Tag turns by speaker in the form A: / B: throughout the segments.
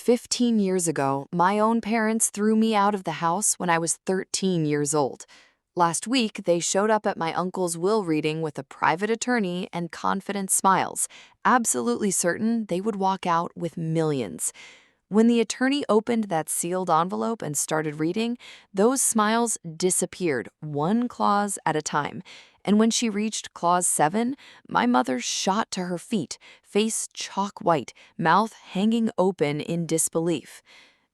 A: 15 years ago, my own parents threw me out of the house when I was 13 years old. Last week, they showed up at my uncle's will reading with a private attorney and confident smiles, absolutely certain they would walk out with millions. When the attorney opened that sealed envelope and started reading, those smiles disappeared, one clause at a time. And when she reached clause 7, my mother shot to her feet, face chalk white, mouth hanging open in disbelief.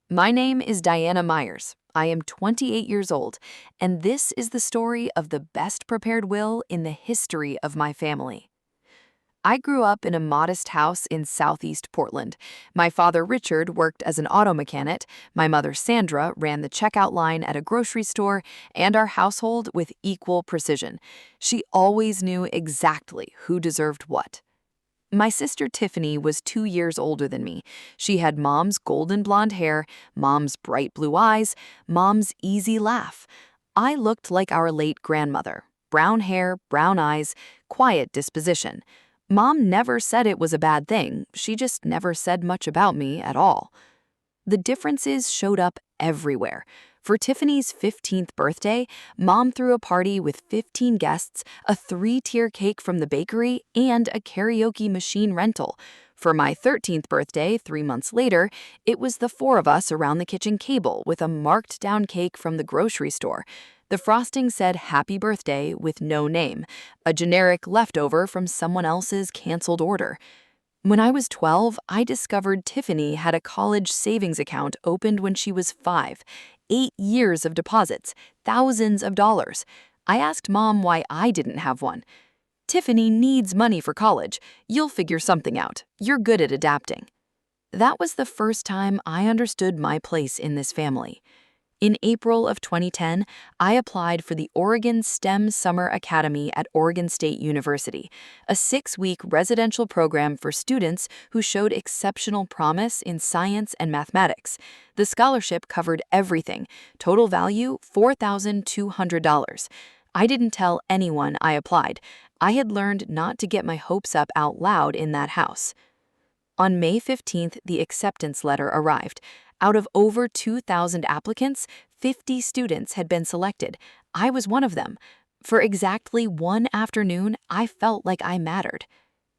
A: My name is Diana Meyers. I am 28 years old, and this is the story of the best prepared will in the history of my family. I grew up in a modest house in southeast Portland. My father, Richard, worked as an auto mechanic, my mother, Sandra, ran the checkout line at a grocery store, and our household with equal precision. She always knew exactly who deserved what. My sister Tiffany was 2 years older than me. She had mom's golden blonde hair, mom's bright blue eyes, mom's easy laugh. I looked like our late grandmother. Brown hair, brown eyes, quiet disposition. Mom never said it was a bad thing. She just never said much about me at all. The differences showed up everywhere. For Tiffany's 15th birthday, Mom threw a party with 15 guests, a 3-tier cake from the bakery, and a karaoke machine rental. For my 13th birthday, 3 months later, it was the 4 of us around the kitchen table with a marked-down cake from the grocery store. The frosting said "Happy Birthday" with no name, a generic leftover from someone else's canceled order. When I was 12, I discovered Tiffany had a college savings account opened when she was 5. 8 years of deposits, thousands of dollars. I asked Mom why I didn't have one. "Tiffany needs money for college. You'll figure something out. You're good at adapting." That was the first time I understood my place in this family. In April of 2010, I applied for the Oregon STEM Summer Academy at Oregon State University, a 6-week residential program for students who showed exceptional promise in science and mathematics. The scholarship covered everything, total value $4,200. I didn't tell anyone I applied. I had learned not to get my hopes up out loud in that house. On May 15th, the acceptance letter arrived. Out of over 2,000 applicants, 50 students had been selected. I was one of them. For exactly one afternoon, I felt like I mattered.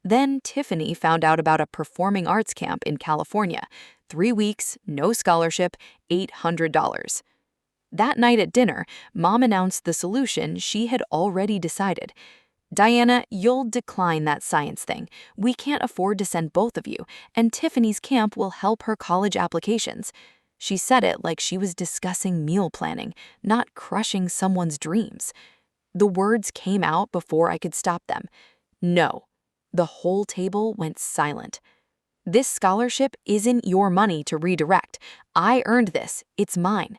A: Then Tiffany found out about a performing arts camp in California. 3 weeks, no scholarship, $800. That night at dinner, Mom announced the solution she had already decided. "Diana, you'll decline that science thing. We can't afford to send both of you, and Tiffany's camp will help her college applications." She said it like she was discussing meal planning, not crushing someone's dreams. The words came out before I could stop them. No. The whole table went silent. "This scholarship isn't your money to redirect. I earned this. It's mine."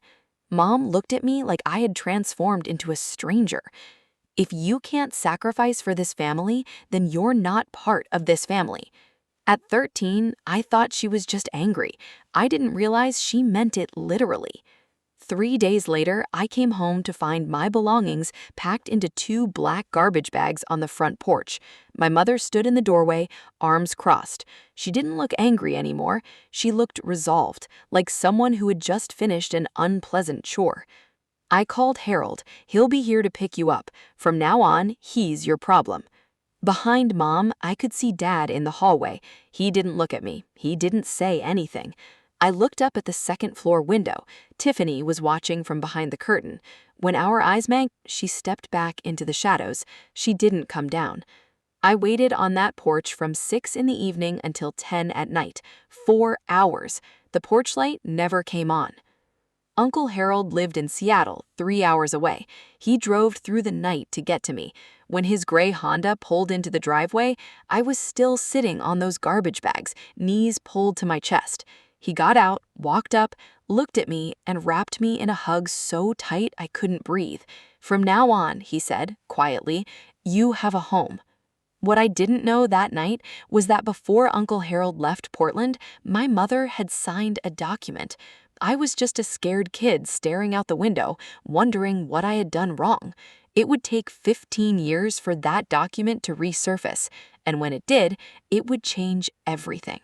A: Mom looked at me like I had transformed into a stranger. "If you can't sacrifice for this family, then you're not part of this family." At 13, I thought she was just angry. I didn't realize she meant it literally. 3 days later, I came home to find my belongings packed into 2 black garbage bags on the front porch. My mother stood in the doorway, arms crossed. She didn't look angry anymore. She looked resolved, like someone who had just finished an unpleasant chore. "I called Harold. He'll be here to pick you up. From now on, he's your problem." Behind Mom, I could see Dad in the hallway. He didn't look at me. He didn't say anything. I looked up at the second-floor window. Tiffany was watching from behind the curtain. When our eyes met, she stepped back into the shadows. She didn't come down. I waited on that porch from 6 in the evening until 10 at night. 4 hours. The porch light never came on. Uncle Harold lived in Seattle, 3 hours away. He drove through the night to get to me. When his gray Honda pulled into the driveway, I was still sitting on those garbage bags, knees pulled to my chest. He got out, walked up, looked at me, and wrapped me in a hug so tight I couldn't breathe. "From now on," he said, quietly, "you have a home." What I didn't know that night was that before Uncle Harold left Portland, my mother had signed a document. I was just a scared kid staring out the window, wondering what I had done wrong. It would take 15 years for that document to resurface, and when it did, it would change everything.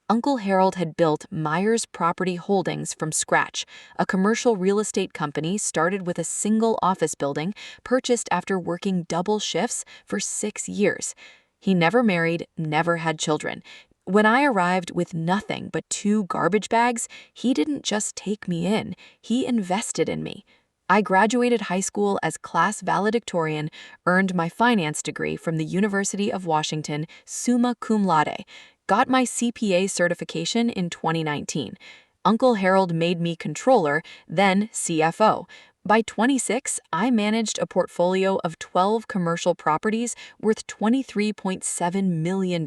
A: Uncle Harold had built Meyers Property Holdings from scratch, a commercial real estate company started with a single office building, purchased after working double shifts for 6 years. He never married, never had children. When I arrived with nothing but 2 garbage bags, he didn't just take me in, he invested in me. I graduated high school as class valedictorian, earned my finance degree from the University of Washington, summa cum laude, got my CPA certification in 2019. Uncle Harold made me controller, then CFO. By 26, I managed a portfolio of 12 commercial properties worth $23.7 million.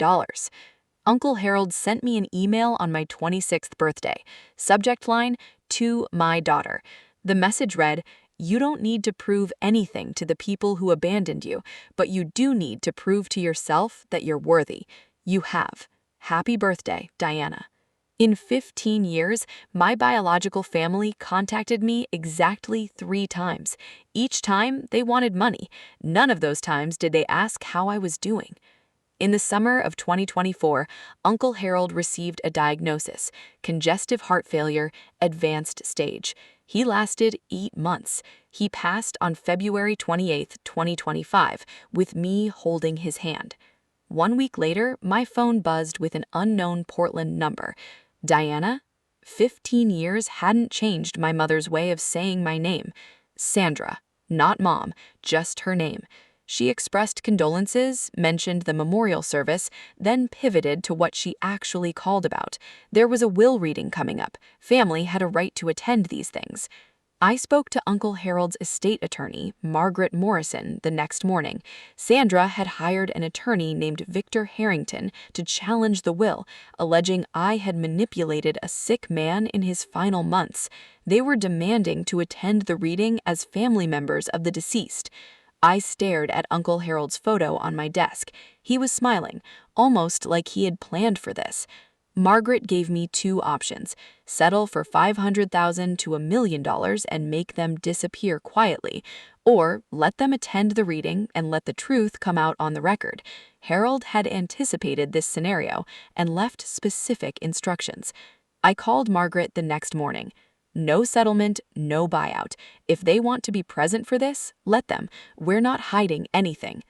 A: Uncle Harold sent me an email on my 26th birthday. Subject line, "To my daughter." The message read, "You don't need to prove anything to the people who abandoned you, but you do need to prove to yourself that you're worthy. You have. Happy birthday, Diana." In 15 years, my biological family contacted me exactly 3 times. Each time, they wanted money. None of those times did they ask how I was doing. In the summer of 2024, Uncle Harold received a diagnosis: congestive heart failure, advanced stage. He lasted 8 months. He passed on February 28, 2025, with me holding his hand. 1 week later, my phone buzzed with an unknown Portland number. Diana? 15 years hadn't changed my mother's way of saying my name. Sandra, not Mom, just her name. She expressed condolences, mentioned the memorial service, then pivoted to what she actually called about. There was a will reading coming up. Family had a right to attend these things. I spoke to Uncle Harold's estate attorney, Margaret Morrison, the next morning. Sandra had hired an attorney named Victor Harrington to challenge the will, alleging I had manipulated a sick man in his final months. They were demanding to attend the reading as family members of the deceased. I stared at Uncle Harold's photo on my desk. He was smiling, almost like he had planned for this. Margaret gave me 2 options: settle for $500,000 to $1 million and make them disappear quietly, or let them attend the reading and let the truth come out on the record. Harold had anticipated this scenario and left specific instructions. I called Margaret the next morning. No settlement, no buyout. If they want to be present for this, let them. We're not hiding anything.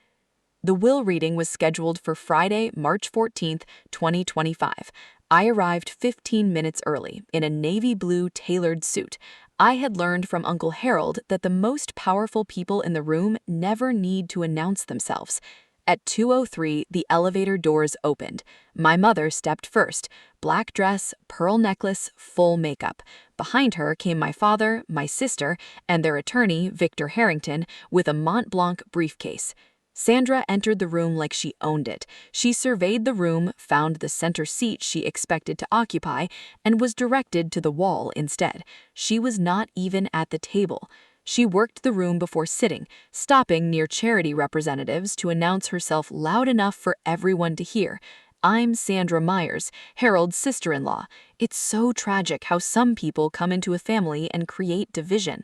A: The will reading was scheduled for Friday, March 14th, 2025. I arrived 15 minutes early in a navy blue tailored suit. I had learned from Uncle Harold that the most powerful people in the room never need to announce themselves. At 2:03, the elevator doors opened. My mother stepped first. Black dress, pearl necklace, full makeup. Behind her came my father, my sister, and their attorney, Victor Harrington, with a Mont Blanc briefcase. Sandra entered the room like she owned it. She surveyed the room, found the center seat she expected to occupy, and was directed to the wall instead. She was not even at the table. She worked the room before sitting, stopping near charity representatives to announce herself loud enough for everyone to hear. "I'm Sandra Meyers, Harold's sister-in-law. It's so tragic how some people come into a family and create division."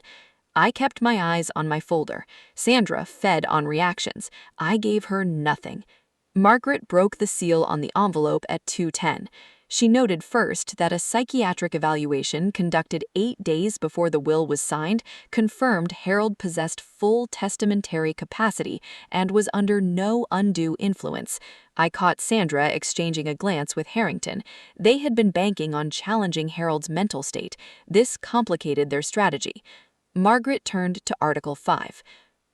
A: I kept my eyes on my folder. Sandra fed on reactions. I gave her nothing. Margaret broke the seal on the envelope at 2:10. She noted first that a psychiatric evaluation conducted 8 days before the will was signed confirmed Harold possessed full testamentary capacity and was under no undue influence. I caught Sandra exchanging a glance with Harrington. They had been banking on challenging Harold's mental state. This complicated their strategy. Margaret turned to Article 5.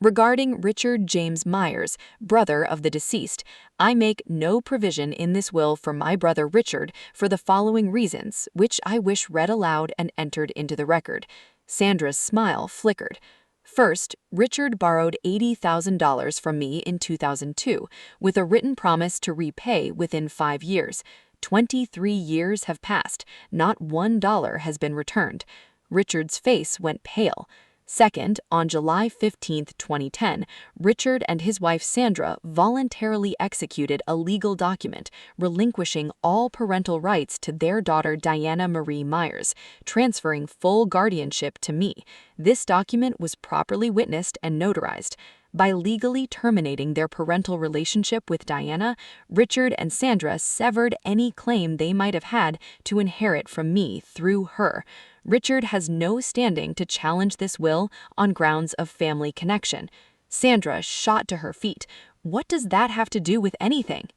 A: Regarding Richard James Meyers, brother of the deceased, I make no provision in this will for my brother Richard for the following reasons, which I wish read aloud and entered into the record. Sandra's smile flickered. First, Richard borrowed $80,000 from me in 2002, with a written promise to repay within 5 years. 23 years have passed. Not $1 has been returned. Richard's face went pale. Second, on July 15, 2010, Richard and his wife Sandra voluntarily executed a legal document relinquishing all parental rights to their daughter Diana Marie Meyers, transferring full guardianship to me. This document was properly witnessed and notarized. By legally terminating their parental relationship with Diana, Richard and Sandra severed any claim they might have had to inherit from me through her. Richard has no standing to challenge this will on grounds of family connection. Sandra shot to her feet. What does that have to do with anything?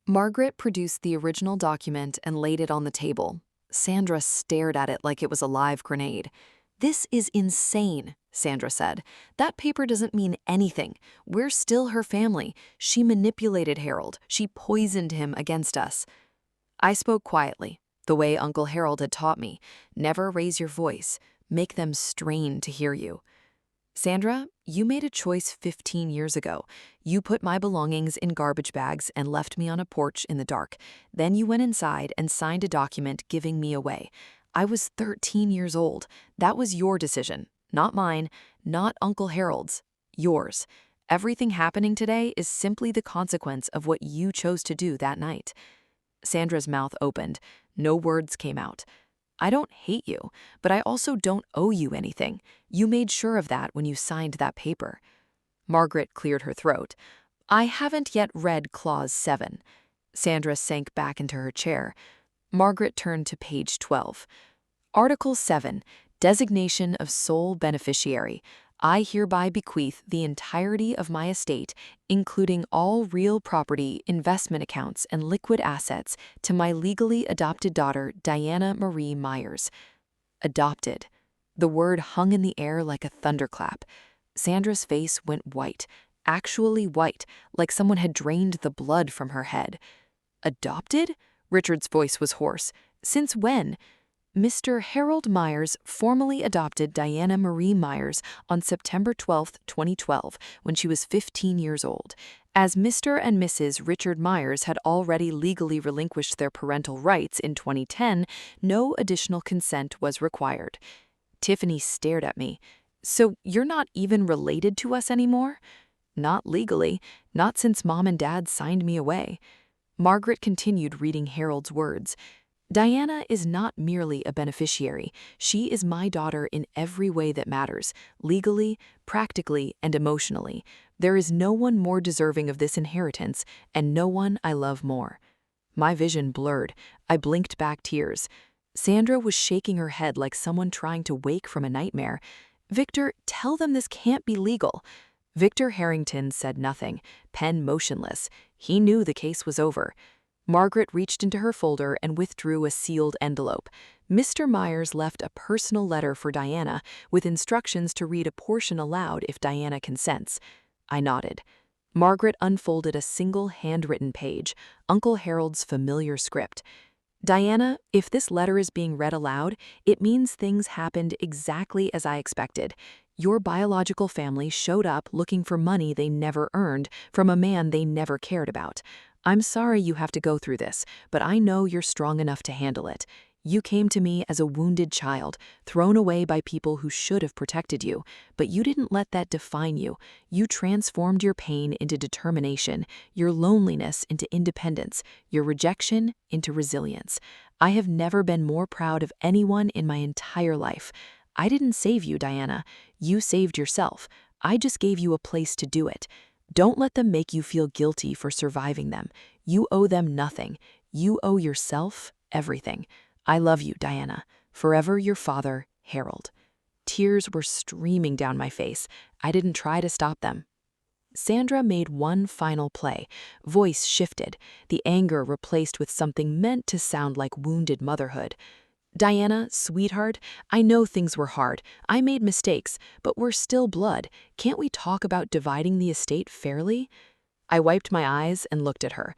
A: Margaret produced the original document and laid it on the table. Sandra stared at it like it was a live grenade. "This is insane," Sandra said. "That paper doesn't mean anything. We're still her family. She manipulated Harold. She poisoned him against us." I spoke quietly, the way Uncle Harold had taught me. Never raise your voice. Make them strain to hear you. "Sandra, you made a choice 15 years ago. You put my belongings in garbage bags and left me on a porch in the dark. Then you went inside and signed a document giving me away. I was 13 years old. That was your decision, not mine, not Uncle Harold's, yours. Everything happening today is simply the consequence of what you chose to do that night." Sandra's mouth opened. No words came out. "I don't hate you, but I also don't owe you anything. You made sure of that when you signed that paper." Margaret cleared her throat. "I haven't yet read Clause 7. Sandra sank back into her chair. Margaret turned to page 12. "Article 7, Designation of Sole Beneficiary. I hereby bequeath the entirety of my estate, including all real property, investment accounts, and liquid assets, to my legally adopted daughter, Diana Marie Meyers." Adopted. The word hung in the air like a thunderclap. Sandra's face went white, actually white, like someone had drained the blood from her head. "Adopted?" Richard's voice was hoarse. "Since when?" "Mr. Harold Meyers formally adopted Diana Marie Meyers on September 12, 2012, when she was 15 years old. As Mr. and Mrs. Richard Meyers had already legally relinquished their parental rights in 2010, no additional consent was required." Tiffany stared at me. "So you're not even related to us anymore?" "Not legally, not since Mom and Dad signed me away." Margaret continued reading Harold's words. "Diana is not merely a beneficiary. She is my daughter in every way that matters, legally, practically, and emotionally. There is no one more deserving of this inheritance, and no one I love more." My vision blurred. I blinked back tears. Sandra was shaking her head like someone trying to wake from a nightmare. "Victor, tell them this can't be legal." Victor Harrington said nothing, pen motionless. He knew the case was over. Margaret reached into her folder and withdrew a sealed envelope. Mr. Meyers left a personal letter for Diana with instructions to read a portion aloud if Diana consents. I nodded. Margaret unfolded a single handwritten page, Uncle Harold's familiar script. "Diana, if this letter is being read aloud, it means things happened exactly as I expected. Your biological family showed up looking for money they never earned from a man they never cared about. I'm sorry you have to go through this, but I know you're strong enough to handle it. You came to me as a wounded child, thrown away by people who should have protected you, but you didn't let that define you. You transformed your pain into determination, your loneliness into independence, your rejection into resilience. I have never been more proud of anyone in my entire life. I didn't save you, Diana. You saved yourself. I just gave you a place to do it. Don't let them make you feel guilty for surviving them. You owe them nothing. You owe yourself everything. I love you, Diana. Forever your father, Harold." Tears were streaming down my face. I didn't try to stop them. Sandra made one final play. Voice shifted, the anger replaced with something meant to sound like wounded motherhood. "Diana, sweetheart, I know things were hard. I made mistakes, but we're still blood. Can't we talk about dividing the estate fairly?" I wiped my eyes and looked at her.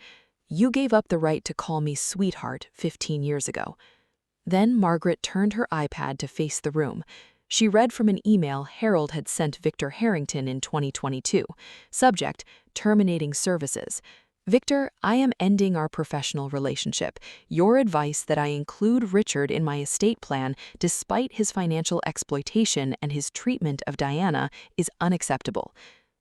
A: "You gave up the right to call me sweetheart 15 years ago." Then Margaret turned her iPad to face the room. She read from an email Harold had sent Victor Harrington in 2022. Subject, terminating services. "Victor, I am ending our professional relationship. Your advice that I include Richard in my estate plan despite his financial exploitation and his treatment of Diana is unacceptable."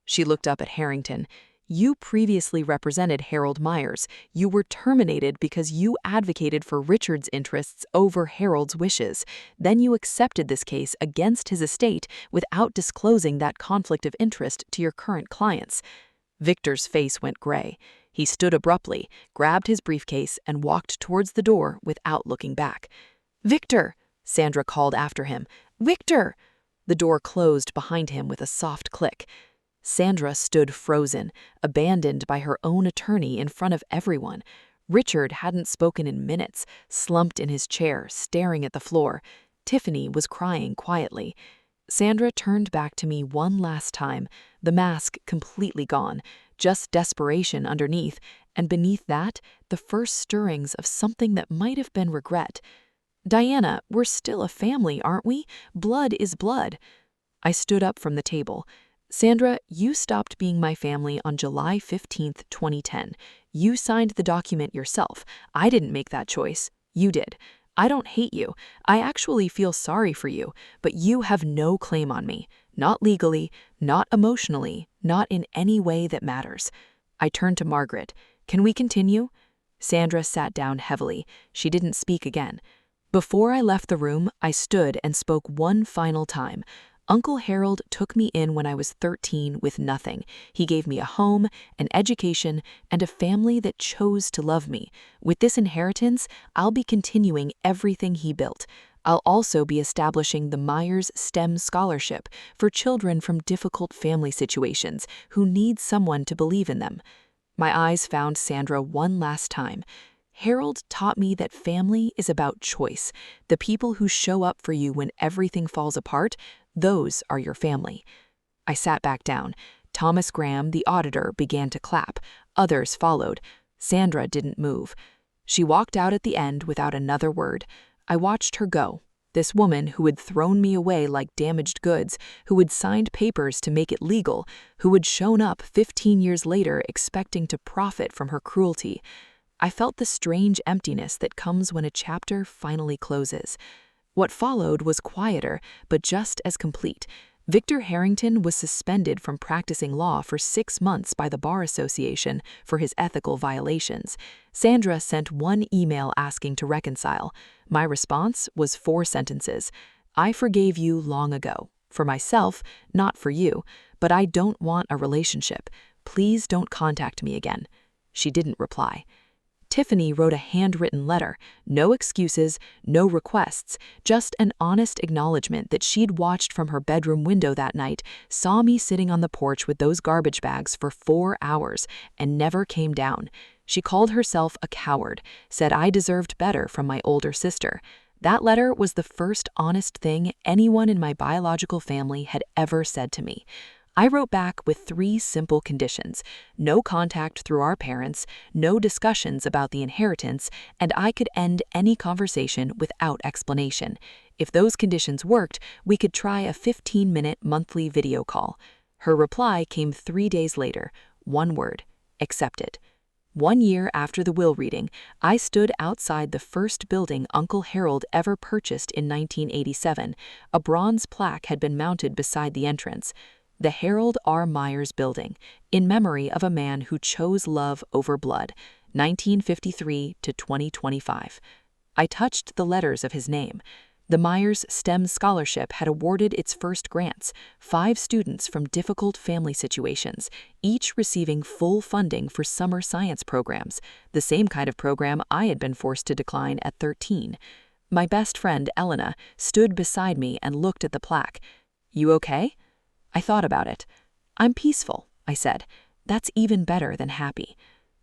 A: She looked up at Harrington. You previously represented Harold Meyers. You were terminated because you advocated for Richard's interests over Harold's wishes. Then you accepted this case against his estate without disclosing that conflict of interest to your current clients. Victor's face went gray. He stood abruptly, grabbed his briefcase, and walked towards the door without looking back. "Victor!" Sandra called after him. "Victor!" The door closed behind him with a soft click. Sandra stood frozen, abandoned by her own attorney in front of everyone. Richard hadn't spoken in minutes, slumped in his chair, staring at the floor. Tiffany was crying quietly. Sandra turned back to me one last time, the mask completely gone, just desperation underneath, and beneath that, the first stirrings of something that might have been regret. "Diana, we're still a family, aren't we? Blood is blood." I stood up from the table. "Sandra, you stopped being my family on July 15th, 2010. You signed the document yourself. I didn't make that choice. You did. I don't hate you. I actually feel sorry for you, but you have no claim on me. Not legally, not emotionally, not in any way that matters." I turned to Margaret. "Can we continue?" Sandra sat down heavily. She didn't speak again. Before I left the room, I stood and spoke one final time. "Uncle Harold took me in when I was 13 with nothing. He gave me a home, an education, and a family that chose to love me. With this inheritance, I'll be continuing everything he built. I'll also be establishing the Meyers STEM Scholarship for children from difficult family situations who need someone to believe in them." My eyes found Sandra one last time. "Harold taught me that family is about choice. The people who show up for you when everything falls apart, those are your family." I sat back down. Thomas Graham, the auditor, began to clap. Others followed. Sandra didn't move. She walked out at the end without another word. I watched her go. This woman who had thrown me away like damaged goods, who had signed papers to make it legal, who had shown up 15 years later expecting to profit from her cruelty. I felt the strange emptiness that comes when a chapter finally closes. What followed was quieter, but just as complete. Victor Harrington was suspended from practicing law for 6 months by the Bar Association for his ethical violations. Sandra sent one email asking to reconcile. My response was 4 sentences. "I forgave you long ago. For myself, not for you, but I don't want a relationship. Please don't contact me again." She didn't reply. Tiffany wrote a handwritten letter, no excuses, no requests, just an honest acknowledgement that she'd watched from her bedroom window that night, saw me sitting on the porch with those garbage bags for 4 hours, and never came down. She called herself a coward, said I deserved better from my older sister. That letter was the first honest thing anyone in my biological family had ever said to me. I wrote back with 3 simple conditions: no contact through our parents, no discussions about the inheritance, and I could end any conversation without explanation. If those conditions worked, we could try a 15-minute monthly video call. Her reply came 3 days later. One word: accepted. 1 year after the will reading, I stood outside the first building Uncle Harold ever purchased in 1987. A bronze plaque had been mounted beside the entrance. The Harold R. Meyers Building, in memory of a man who chose love over blood, 1953 to 2025. I touched the letters of his name. The Meyers STEM Scholarship had awarded its first grants, 5 students from difficult family situations, each receiving full funding for summer science programs, the same kind of program I had been forced to decline at 13. My best friend, Elena, stood beside me and looked at the plaque. "You okay?" I thought about it. "I'm peaceful," I said. "That's even better than happy."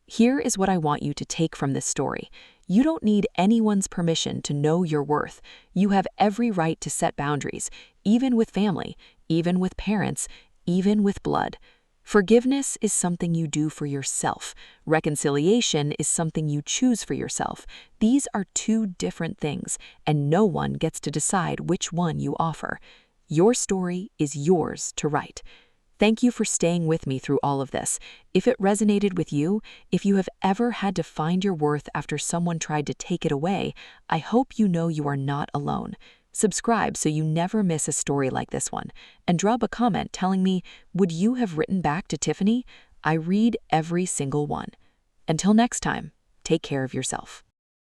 A: Here is what I want you to take from this story. You don't need anyone's permission to know your worth. You have every right to set boundaries, even with family, even with parents, even with blood. Forgiveness is something you do for yourself. Reconciliation is something you choose for yourself. These are 2 different things, and no one gets to decide which one you offer. Your story is yours to write. Thank you for staying with me through all of this. If it resonated with you, if you have ever had to find your worth after someone tried to take it away, I hope you know you are not alone. Subscribe so you never miss a story like this one, and drop a comment telling me, would you have written back to Tiffany? I read every single one. Until next time, take care of yourself.